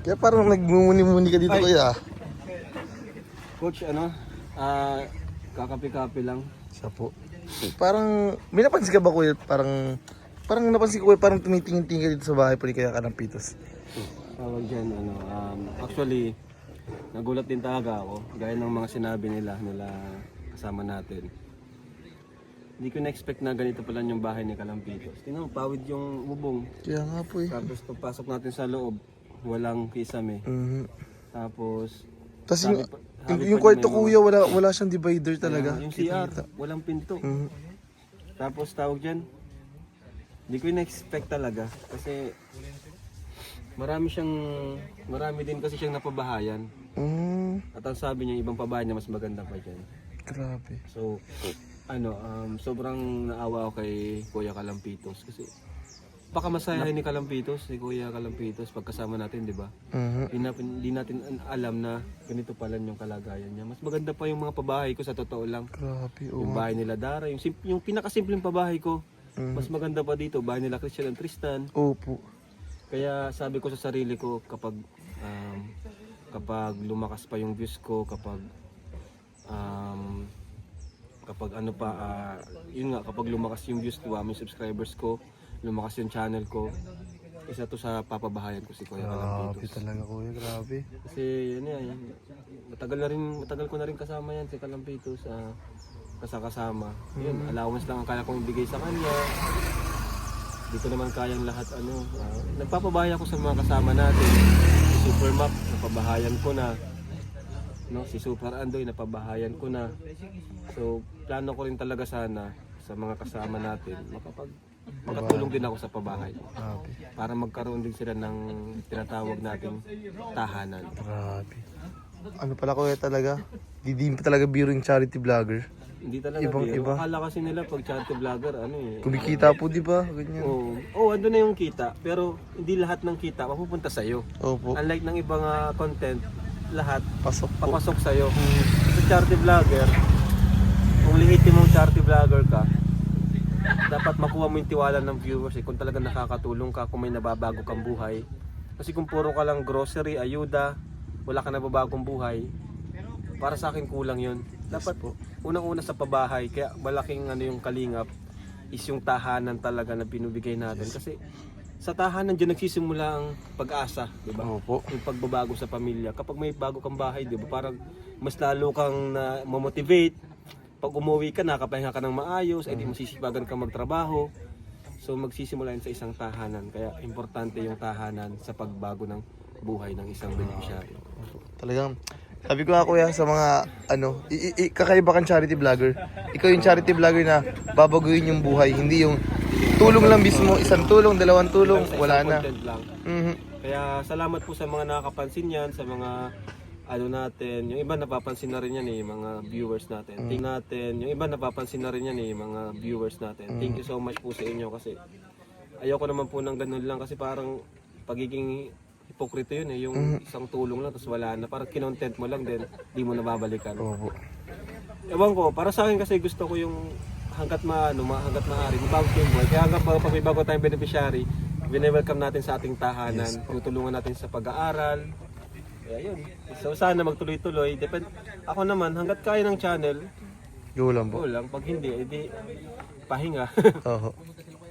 Kaya parang nagmumuni-muni ka dito Ay. kuya. Coach, kakapi-kapi lang. Siya po. Parang, may napansin ka ba kuya? Parang napansin ko kuya, parang tumitingin-tingin ka dito sa bahay po ni Kuya Kalampitos. Tawag dyan, actually, nagulat din talaga ako. Gaya ng mga sinabi nila kasama natin. Hindi ko na-expect na ganito pala yung bahay ni Kalampitos. Tingnan mo, pawid yung bubong. Kaya nga po eh. Tapos pagpasok natin sa loob, walang kisame. Tapos, Tapos sabi yung pa kwarto niya may kuya, wala siyang divider talaga. yung CR, walang pinto. Tapos tawag dyan, hindi ko na-expect talaga. Kasi marami din kasi siyang napabahayan. At ang sabi niya, ibang pabahay niya mas maganda pa dyan. Grabe. So, sobrang naawa ako kay Kuya Kalampitos kasi baka masayahin ni Kalampitos, si Kuya Kalampitos pagkasama natin, di ba? Hindi natin alam na ganito pala yung kalagayan niya. Mas maganda pa yung mga pabahay ko sa totoo lang. Grabe. Yung bahay nila Dara, yung pinakasimpleng pabahay ko, mas maganda pa dito, bahay nila Christian and Tristan. Opo. Kaya sabi ko sa sarili ko kapag lumakas pa yung views ko, kapag kapag lumakas yung views ko, yung subscribers ko, lumakas yung channel ko, isa to sa papabahayan ko si Kuya Grabe Kalampitos. talaga kuya, grabe. Kasi yan, matagal ko na rin kasama yan si Kalampitos, kasama. Yun, allowance lang ang kaya kong ibigay sa kanya. Hindi ko naman kayang lahat nagpapabahay ako sa mga kasama natin. Si Super Mac, napabahayan ko na. No, si Super Andoy, napabahayan ko na. So, plano ko rin talaga sana sa mga kasama natin, makatulong din ako sa pabahay. Grabe. Para magkaroon din sila ng tinatawag nating tahanan. Grabe. Ano pala kuya talaga? Di pa talaga biro yung charity vlogger. Hindi talaga Ibang-iba. Akala kasi nila pag charity vlogger, Kumikita po di ba? Ganyan. Andun na yung kita. Pero hindi lahat ng kita mapupunta sa'yo. Opo. Unlike ng ibang content, lahat Pasok po. papasok sa'yo. Sa charity vlogger, kung lihitin mong charity vlogger ka, dapat makuha mo yung tiwala ng viewers kung talaga nakakatulong ka, kung may nababago kang buhay. Kasi kung puro ka lang grocery, ayuda, wala ka nababagong buhay, para sa akin kulang yun. Dapat unang-una sa pabahay, kaya malaking yung kalingap is yung tahanan talaga na binibigay natin. Kasi sa tahanan dyan nagsisimula ang pag-asa, di ba? Opo. Yung pagbabago sa pamilya. Kapag may bago kang bahay, di ba? Parang mas lalo kang ma-motivate. Pag umuwi ka, nakapahinga ka ng maayos, ay di masisipagan ka magtrabaho. So magsisimula yun sa isang tahanan. Kaya importante yung tahanan sa pagbago ng buhay ng isang beneficiaryo. Talagang, sabi ko nga kuya sa mga, kakaiba kang charity vlogger. Ikaw yung charity vlogger na babaguhin yung buhay. Hindi yung tulong lang mismo, isang tulong, dalawang tulong, wala na. Content lang. Kaya salamat po sa mga nakakapansin yan, sa mga natin. Yung iba napapansin na rin yan mga viewers natin. Yung iba napapansin na rin yan mga viewers natin. Thank you so much po sa inyo kasi ayoko naman po ng ganun lang kasi parang pagiging hipokrito yun yung isang tulong lang tapos wala na. Parang kinontent mo lang din, di mo nababalikan. Opo. Ewan ko, para sa akin kasi gusto ko yung hanggat maaari, mabago yung buhay. Kaya hanggang pag may bago tayong beneficiary, welcome natin sa ating tahanan, tutulungan natin sa pag-aaral. Kaya yun. So sana magtuloy-tuloy. Ako naman, hanggat kaya ng channel, Go lang po. pag hindi, edi pahinga. Oho.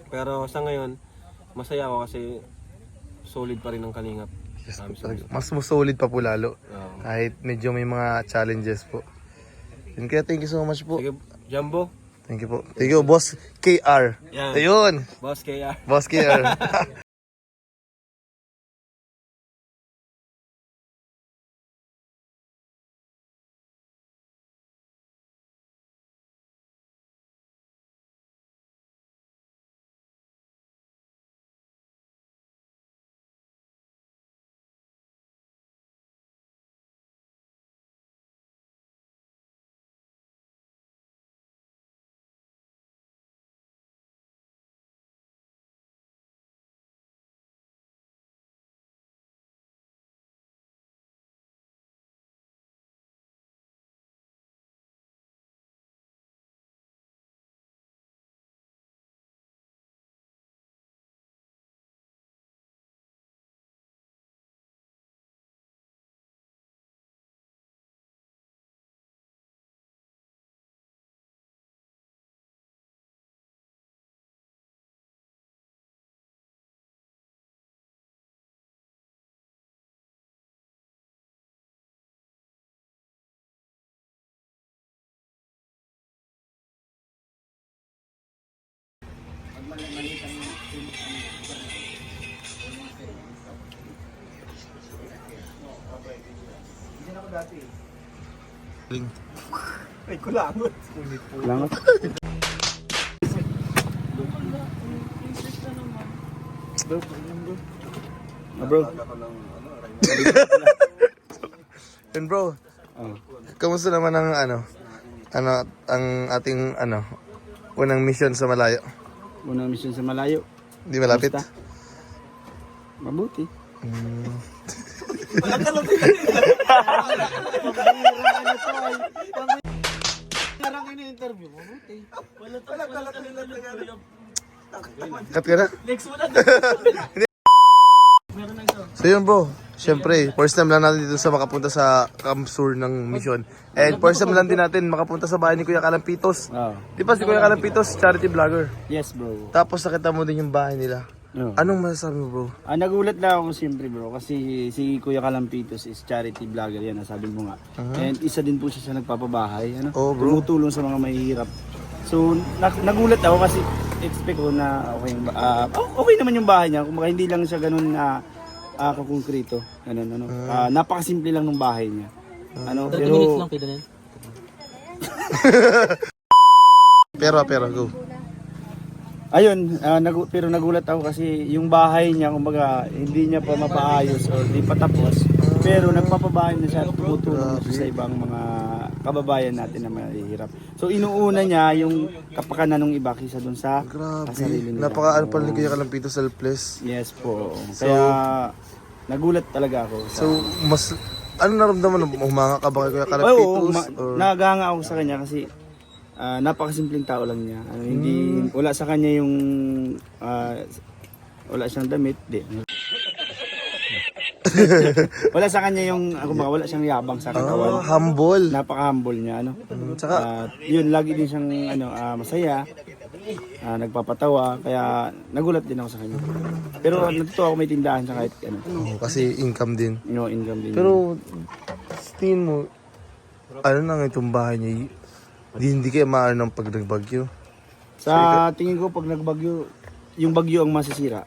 Pero sa ngayon, masaya ako kasi solid pa rin ang kalingap. Yes, po, mas solid pa po lalo. Kahit medyo may mga challenges po. Yun kaya thank you so much po. Sige, Jumbo. Thank you po. Thank you, Boss KR. Yan. Ayun. Boss KR. Boss KR. Ay, kulangot. Langot. Bro. And bro, Oh. kamusta naman ang ang ating unang mission sa malayo? Unang mission sa malayo. Di malapit? Kamusta? Mabuti. Cut ka na? Next mo na. So yun bro, syempre, first time lang natin dito sa makapunta sa Camp Sur ng mission. And first time lang din natin makapunta sa bahay ni Kuya Kalampitos. Oh. Di ba si Kuya Kalampitos, charity vlogger? Yes, bro. Tapos nakita mo din yung bahay nila. Oh. Anong masasabi mo bro? Nagulat na ako siyempre bro kasi si Kuya Kalampitos is charity vlogger yan, nasabi mo nga. And isa din po siya sa nagpapabahay, Oh, bro. tumutulong sa mga mahihirap. So nagulat ako kasi expect ko na okay naman yung bahay niya, kumbaga hindi lang siya ganun na kakonkrito. Ganun. Napakasimple lang ng bahay niya. Pero Pero go. ayun, pero nagulat ako kasi yung bahay niya, kumbaga, hindi niya pa mapaayos o hindi pa tapos. Pero nagpapabahay na siya at tumutulong siya sa ibang mga kababayan natin na mahihirap. So inuuna niya yung kapakanan ng iba kaysa dun sa Grabe. sarili nila. Napaka pala ni Kuya Kalampitos selfless. Yes po. Kaya nagulat talaga ako. So mas ano naramdaman mo? Humanga ka ba kay Kuya Oo, Kalampitos? Or nagahanga ako sa kanya kasi napakasimpleng tao lang niya. Hindi wala sa kanya yung wala siyang damit, wala sa kanya yung wala siyang yabang sa katawan. humble. Napaka-humble niya Tsaka yun lagi din siyang masaya. Nagpapatawa kaya nagulat din ako sa kanya. Pero natutuwa ako may tindahan siya kahit kasi income din. income din. Pero tingin mo ano nang itong bahay niya? Hindi kaya maano ng pag nagbagyo. sa tingin ko pag nagbagyo, yung bagyo ang masisira.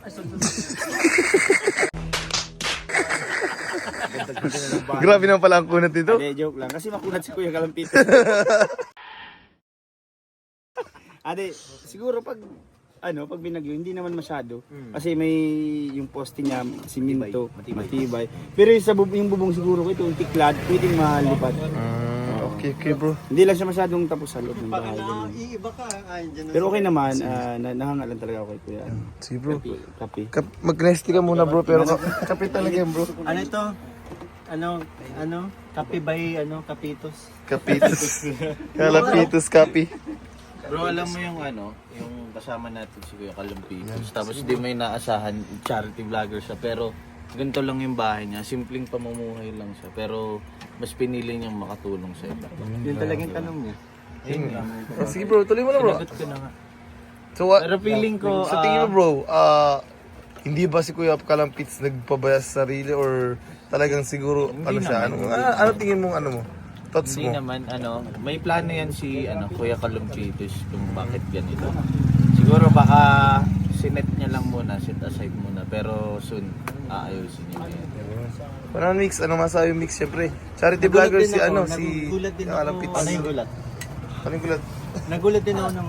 Grabe naman pala ang kunat dito. Hindi, joke lang. Kasi makunat si Kuya Kalampit. Ade, siguro pag binagyo, hindi naman masyado. Kasi may yung poste niya, siminto, matibay. Pero yung bubong siguro ko, itong tiklad, pwedeng malipad. Okay bro. Hindi lang siya masyadong tapos sa loob ng bahay. Pero okay naman, nahanga lang talaga ako kay Kuya. Sige bro. Kape. Mag-nesty ka muna bro, pero kape talaga yan bro. Ano ito? Kape by, Kapitos. Kapitos. Kalampitos kape. Bro, alam mo yung yung kasama natin si Kuya Kalampitos. Tapos di may naasahan, charity vlogger siya. Pero ganito lang yung bahay niya. Simpleng pamumuhay lang siya. Pero mas pinili niyang makatulong sa iba. Yun talagang tanong niya. Sige bro, tuloy mo na bro. Sinagot ko na nga. So what? Pero feeling ko, Sa tingin mo bro, hindi ba si Kuya Kalampits nagpabaya sa sarili or talagang siguro Hindi siya? naman. Ano tingin mo mo? Thoughts hindi mo? naman, may plano yan si Kuya Kalampitos kung bakit ganito. Siguro baka sinet niya lang muna, set aside muna. Pero soon, aayusin niya yan. Parang mix, ano masabi yung mix syempre? Charity vlogger si Nagulat din ako. Kalampits. Ano yung gulat? Ano yung gulat? Nagulat din ako ng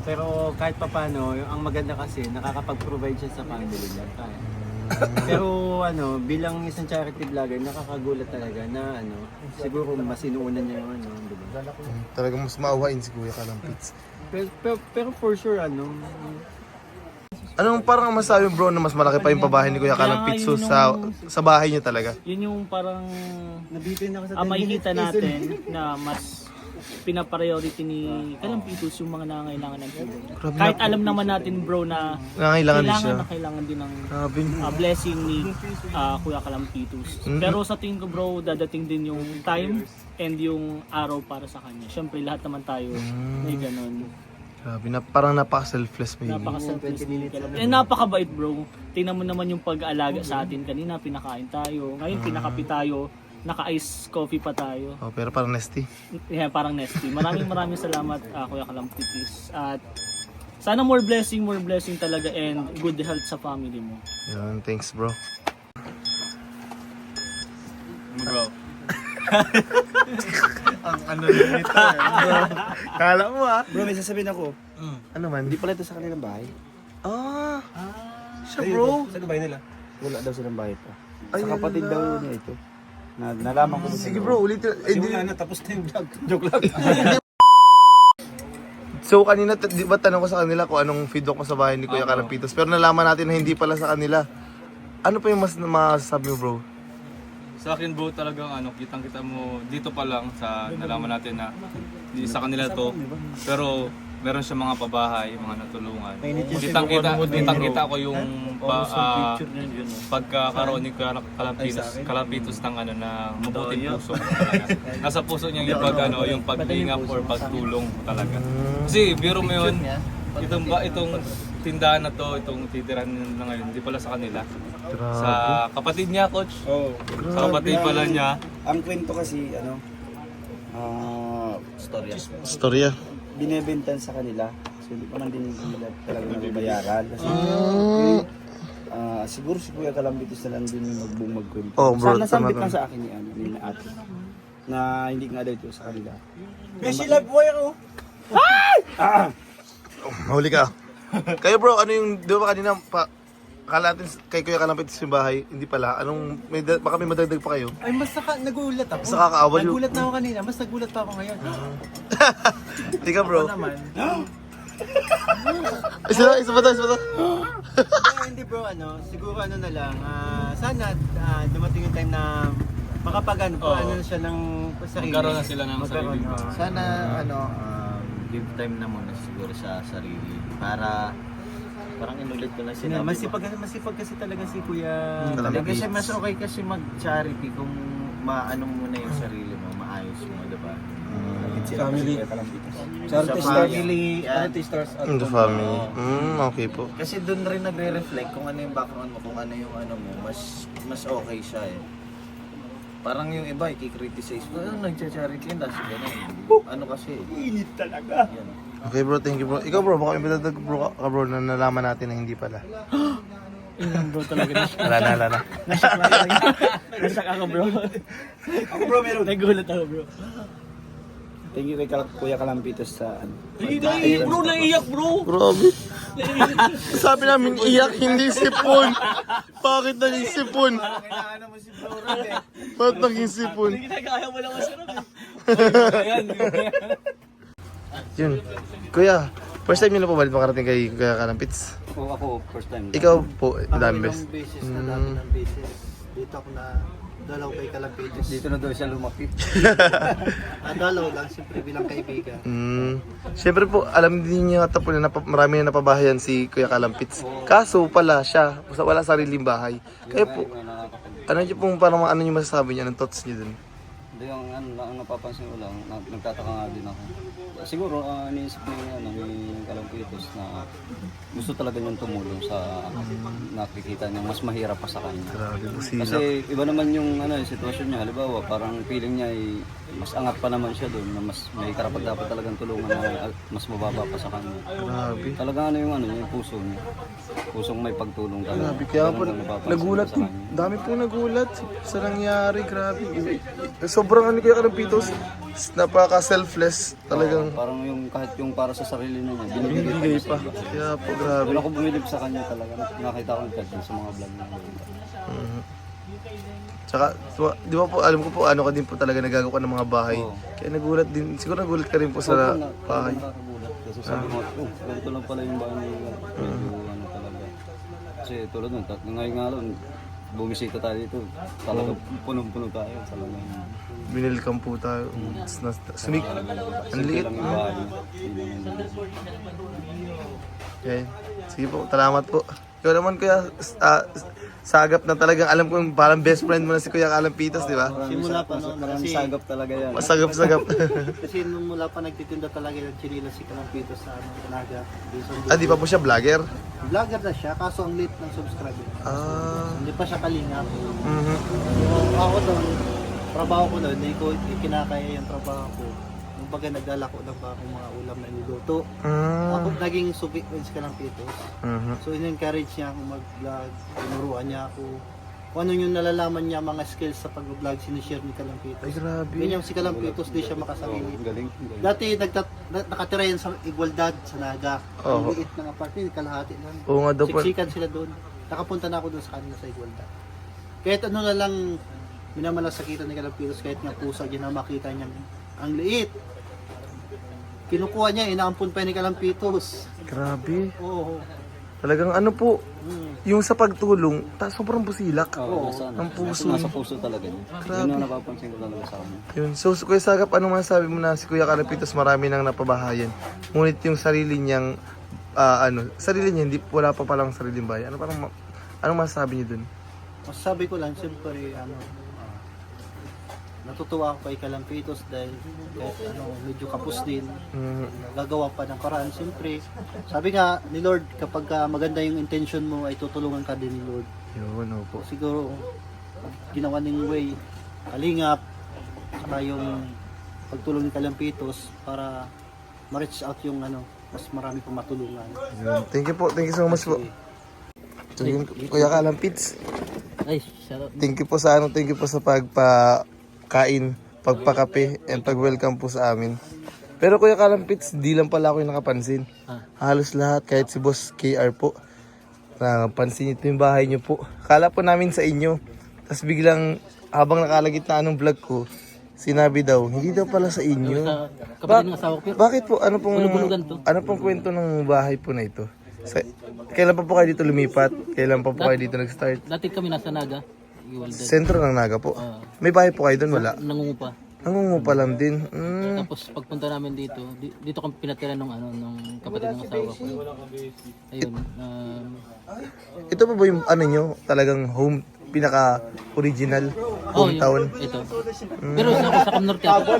pero kahit pa paano, ang maganda kasi nakakapag-provide siya sa family niya. Pero bilang isang charity vlogger, nakakagulat talaga na siguro mas inuuna niya yung di ba? Talagang mas maawain si Kuya Kalampits. Pero for sure Anong parang masabi bro na mas malaki pa yung pabahay ni Kuya Kalampits sa bahay niya talaga? Yun yung parang nabitin ako sa makikita natin na mas pinapriority ni Kalampitos yung mga nangangailangan ng tulong. Kahit alam naman natin bro na Nangangailangan din siya. kailangan din ng Grabe. blessing ni Kuya Kalampitos. Pero sa tingin ko bro, dadating din yung time and yung araw para sa kanya. Siyempre lahat naman tayo may ganun. Grabe, parang napaka-selfless mo yun. Napaka-selfless ni Kalampitos. Napakabait bro. Tingnan mo naman yung pag-aalaga sa atin. Kanina pinakain tayo. Ngayon pinakapi tayo. Naka-ice coffee pa tayo. Oh, pero parang nasty. Yeah, parang nasty. Maraming salamat Kuya Kalampitis. At sana more blessing talaga and good health sa family mo. Yan, thanks bro. Bro. ano nito. Kala mo ah. Bro, may sasabihin ako. Ano man? Hindi pala ito sa kanilang bahay. Ah. Siya bro. Saan ba nila? Wala daw silang bahay pa. Ay, Sa kapatid ala. daw niya ito. Nalaman ko. Sige bro, ulitin. Eh, di, Tapos na yung vlog. Joke lang. so kanina, di ba tanong ko sa kanila kung anong feedback mo sa bahay ni Kuya Kalampitos. Pero nalaman natin na hindi pala sa kanila. Ano pa yung mas masasabi mo bro? Sa akin bro, talagang kitang-kita mo dito pa lang sa nalaman natin na hindi sa kanila to. Pero meron siya mga pabahay, mga natulungan. Kitang-kita ko yung pagkakaroon ni Kalampitos ng na mabuting puso. Talaga. Nasa puso niya yung paglingap or pagtulong talaga. Kasi biro mo yun, itong tindahan na to, itong titiran na ngayon, hindi pala sa kanila. Sa kapatid niya, coach. Sa kapatid pala niya. Ang kwento kasi, Storya. binebentan sa kanila. So hindi pa man din nila talaga nabayaran. Kasi siguro si Kuya Kalampitos na lang din yung magkwento. Oh, bro, Sana sambit tama lang ka. sa akin ni ate. Na hindi nga daw ito sa kanila. Mahuli ka. Kayo bro, ano yung, di ba kanina, kala natin kay Kuya Kalampitos yung bahay, hindi pala. Anong, baka may madagdag pa kayo? Ay, mas nagulat ako. Basta kakaawal yung... Nagulat na ako kanina, mas nagulat pa ako ngayon. Hindi ka bro. Naman. Isa pa to. Hindi bro, siguro na lang, sana dumating yung time na makapagano po, Oo. siya ng sarili. Magkaroon na sila ng sarili. Sana give time na muna siguro sa sarili para parang inulit ko lang sinabi. Masipag kasi talaga si Kuya. Kasi mas okay kasi mag-charity kung maano muna yung sarili mo, maayos mo, diba? Family. Sa family, The family. Okay po. kasi doon rin nagre-reflect kung ano yung background mo, kung ano yung mo, mas okay siya eh. Parang yung iba, i-criticize mo, nagcha-charity yun, tapos gano'n. Ano kasi? Init talaga. Yan. Okay bro, thank you bro. Ikaw bro, baka may madagdag bro, ka bro na nalaman natin na hindi pala. Yun bro talaga. Wala na. Nasyak ako bro. Ako bro, meron. Nagulat ako bro. Thank you kay Kuya Kalampitos sa Bro, naiyak bro. Grabe. Sabi namin iyak, hindi sipon. Bakit naging sipon? Kailangan mo si Bro Rod eh. Bakit naging sipon? Kaya mo lang masarap eh. Yun. Kuya, first time nyo na po ba makarating kay Kuya Kalampits? ako first time. Ikaw po, dami best. beses na dami ng beses. Dito ako na dalaw kay Kalampitos. Dito na daw siya lumaki. Dalaw lang, siyempre bilang kaibigan. Siyempre po, alam din niyo ata po na marami na napabahayan si Kuya Kalampits. Kaso pala siya, wala sariling bahay. Kaya po, ano niyo pong parang ano niyo masasabi niya, anong thoughts niyo dun? Hindi, ang napapansin ko lang, nagtataka nga din ako. Siguro, iniisip ni Kalampitos na gusto talaga niyang tumulong sa nakikita niya, mas mahirap pa sa kanya. Grabe po sila. Kasi iba naman yung sitwasyon niya, halimbawa, parang feeling niya ay mas angat pa naman siya doon, na mas may karapat-dapat talagang tulungan na mas mababa pa sa kanya. Grabe. Talagang yung puso niya. Pusong may pagtulong talaga. Grabe, kaya po Ganun ang napapansin nagulat ko sa po. kanya. Dami po nagulat sa nangyari, grabe. Sobrang ano Kuya Kalampitos, napaka-selfless. Talagang Parang yung kahit yung para sa sarili niya, binibigay pa. Kaya po, grabe. Doon ako bumilib sa kanya talaga. Nakita ko yung sa mga vlog niya. Tsaka, di ba po, alam ko po, ano ka din po talaga nagagawa ka ng mga bahay. Oo. Kaya nagulat din, siguro nagulat ka rin po sa bahay. Nakakagulat. Kasi sabi ko, ganito lang pala yung bahay niya. Medyo talaga. Kasi tulad nun, ngayon nga lang, bumisita tayo dito. Talaga punong-puno tayo. Talagang Binilkam po tayo. Sumik. Ang liit. lang yung bahay niya. Yun lang yung- Okay. Sige po, salamat po. Ikaw naman Kuya, sagap na talagang alam ko yung parang best friend mo na si Kuya Kalampitos, di ba? Simula pa no, Maraming sagap talaga yan. Masagap-sagap. kasi nung mula pa nagtitinda talaga ng chinilas si Kalampitos sa Naga. Di pa po siya vlogger? Vlogger na siya, kaso ang late ng subscriber. Hindi pa siya kalingap. So ako doon, trabaho ko doon, hindi ko kinakaya yung trabaho ko. Nung baga nagdala ko ng akong mga ulam na niluto. Ako naging suki ko si Kalampitos. So in-encourage niya ako mag-vlog, tinuruan niya ako kung ano yung nalalaman niya, mga skills sa pag-vlog, sinishare ni Kalampitos. Ay, grabe. Ganyan si Kalampitos, di siya makasarili. Galing. Dati nakatira yan sa Igualdad, sa Naga. Oo. Ang liit ng apartment, kalahati lang. Oo nga daw po. Siksikan sila doon. Nakapunta na ako doon sa kanila sa Igualdad. Kahit ano na lang, minamalasakitan ni Kalampitos, kahit nga pusa, yun na makita niya, ang liit. Kinukuha niya, inaampun pa ni Kalampitos. Grabe. Oo. Talagang ano po, Mm. yung sa pagtulong, sobrang busilak. Oo, nasa, Ang puso. Nasa puso talaga yun. Yun ang napapansin ko talaga sa amin. Yun. So, Kuya Sagap, anong masasabi mo na si Kuya Kalampitos marami nang napabahayan? Ngunit yung sarili niyang, sarili niya, hindi, wala pa palang sariling bahay. Anong masasabi niyo dun? Masasabi ko lang, siyempre, natutuwa ako kay Kalampitos dahil kahit medyo kapos din, gagawa pa ng paraan. Siyempre, sabi nga ni Lord, kapag maganda yung intention mo, ay tutulungan ka din ni Lord. Yun, opo. Siguro, ginawa ng way, kalingap, saka yung pagtulong ni Kalampitos para ma-reach out yung mas marami pong matulungan. Yun. Thank you po. Thank you so much po. So, yun, Kuya Kalampits. Ay, shout out. Thank you po sa thank you po sa pagpakain, pagpakape, and pag-welcome po sa amin. Pero Kuya Kalampits, di lang pala ako yung nakapansin. Halos lahat, kahit si Boss KR po, napansin ito yung bahay niyo po. Kala po namin sa inyo. Tapos biglang, habang nakalagit na anong vlog ko, sinabi daw, hindi daw pala sa inyo. Kapatid ng asawa ko. Bakit po? Ano Bulubulugan to. pong kwento ng bahay po na ito? Kailan pa po kayo dito lumipat? Kailan pa po kayo dito nag-start? Dati kami nasa Naga. Igualdad. Sentro ng Naga po. May bahay po kayo doon? Wala? Nangungupa. Nangungupa lang din. Tapos pagpunta namin dito, dito kami pinatira nung kapatid ng asawa ko. Ayun. Ito pa ba yung nyo? Talagang home, pinaka-original hometown? Yun, ito. Pero doon ako sa Camnorte ako.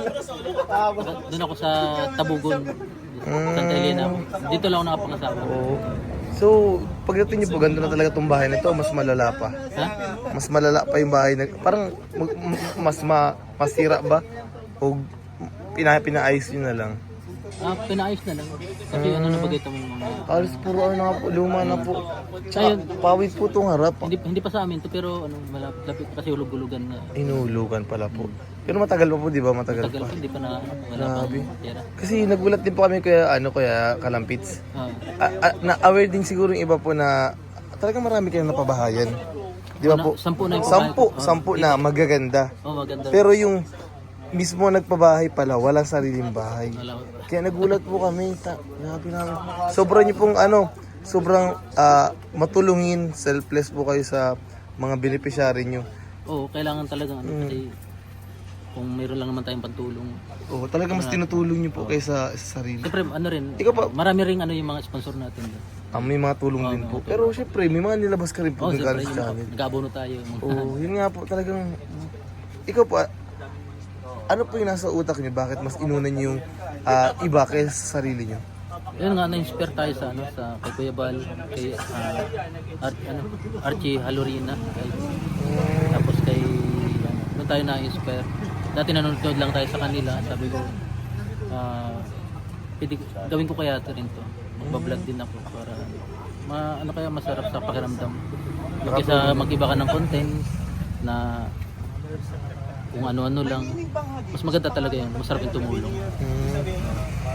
Doon ako sa Tabugon. Santa Elena ako. Dito lang ako nakapangasawa. Oo. So, pagdating niyo po, ganito na talaga itong bahay na ito, mas malala pa. Ha? Mas malala pa yung bahay na, parang masira ba? O pinaayos nyo na lang? Pinaayos na lang. Kasi na bagay itong mga... Alos puro na po, luma na po. Ayun. Pawid po itong harap. Hindi pa sa amin to pero malapit kasi hulog-hulugan na. Inulugan pala po. Pero matagal pa po, di ba? Matagal Tagal pa. pa, hindi pa na wala pang Grabe. tira. Kasi nagulat din po kami kaya Kalampits. Na-aware din siguro yung iba po na talagang marami kayong napabahayan. Di ba po? 10 na yung Sampu na magaganda. maganda. Pero yung mismo nagpabahay pala, walang sariling bahay. Wala. Kaya nagulat po kami. Grabe namin. Sobrang nyo pong sobrang matulungin, selfless po kayo sa mga beneficiary nyo. Oo, kailangan talaga kasi kung mayroon lang naman tayong pantulong. Oo, talagang mas tinutulong nyo po kayo sa sarili. Siyempre, rin, Ikaw pa- marami rin yung mga sponsor natin doon. May mga tulong din po. Pero syempre, may mga nilabas ka rin po ng Siyempre, sa channel. nag-abono tayo. Oo, yun nga po talagang... Ikaw po, ano po yung nasa utak niyo? Bakit mas inunan niyo yung iba kaysa sa sarili niyo? Yun nga, na-inspire tayo sa kay Kuya Bal, kay Archie Halorina, tapos kay doon tayo na-inspire. Dati nanonood lang tayo sa kanila, sabi ko, gawin ko kaya ito rin to. Magbablog din ako para kaya masarap sa pakiramdam. Kaysa mag-iba ka ng content na kung ano-ano lang, mas maganda talaga yun, masarap yung tumulong.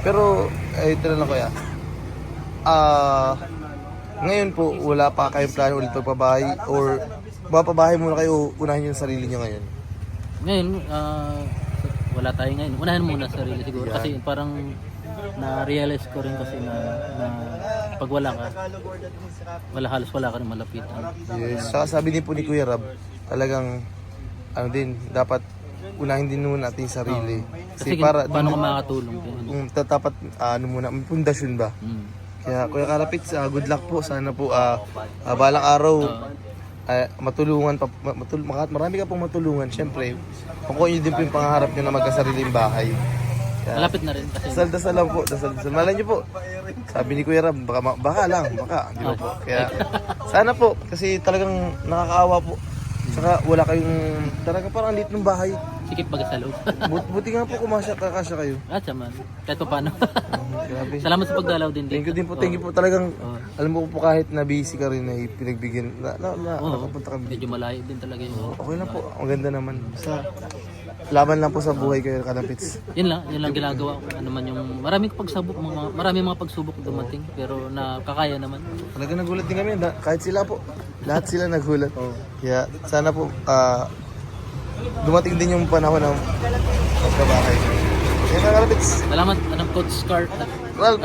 Pero, ito na lang kuya. Ngayon po, wala pa kayong plano ulit pagpabahay or mapabahay muna kayo, unahin yung sarili niyo ngayon? Ngayon, wala tayo ngayon. Unahin muna sarili siguro. Kasi parang na-realize ko rin kasi na pag wala ka, halos wala ka rin malapitan. Yes. Saka sabi din po ni Kuya Rab, talagang dapat unahin din muna natin yung sarili. Kasi paano ka makakatulong? Dapat muna, may pundasyon ba? Kaya Kuya Kalapits, good luck po. Sana po balang araw matulungan pa, marami ka pong matulungan. Siyempre, kung yun din po yung pangarap nyo na magkasariling bahay. Malapit na rin kasi. Dasal lang po, dasal. Malay nyo po, sabi ni Kuya Rab, baka lang, di ba po? Kaya sana po, kasi talagang nakakaawa po. Saka wala kayong, talaga parang ang liit ng bahay. Sikip baga sa loob. Buti nga po kakasya kayo. At man, kahit pa paano. Grabe. Salamat sa pagdalaw din dito. Thank you po talagang, Oo. alam mo po kahit na busy ka rin ay pinagbigyan, Oo. nakapunta kami. Medyo malayo din talaga yun. Okay lang po, ang ganda naman. Laban lang po sa buhay kayo, Kalampits. Yun lang ginagawa ko. Ano man yung maraming pagsubok, maraming mga pagsubok dumating pero nakakaya naman. Talaga nagulat din kami, kahit sila po, lahat sila nagulat. Kaya sana po, dumating din yung panahon ng pagkabahay. Kaya Kalampits. Salamat, Coach Scar. Well,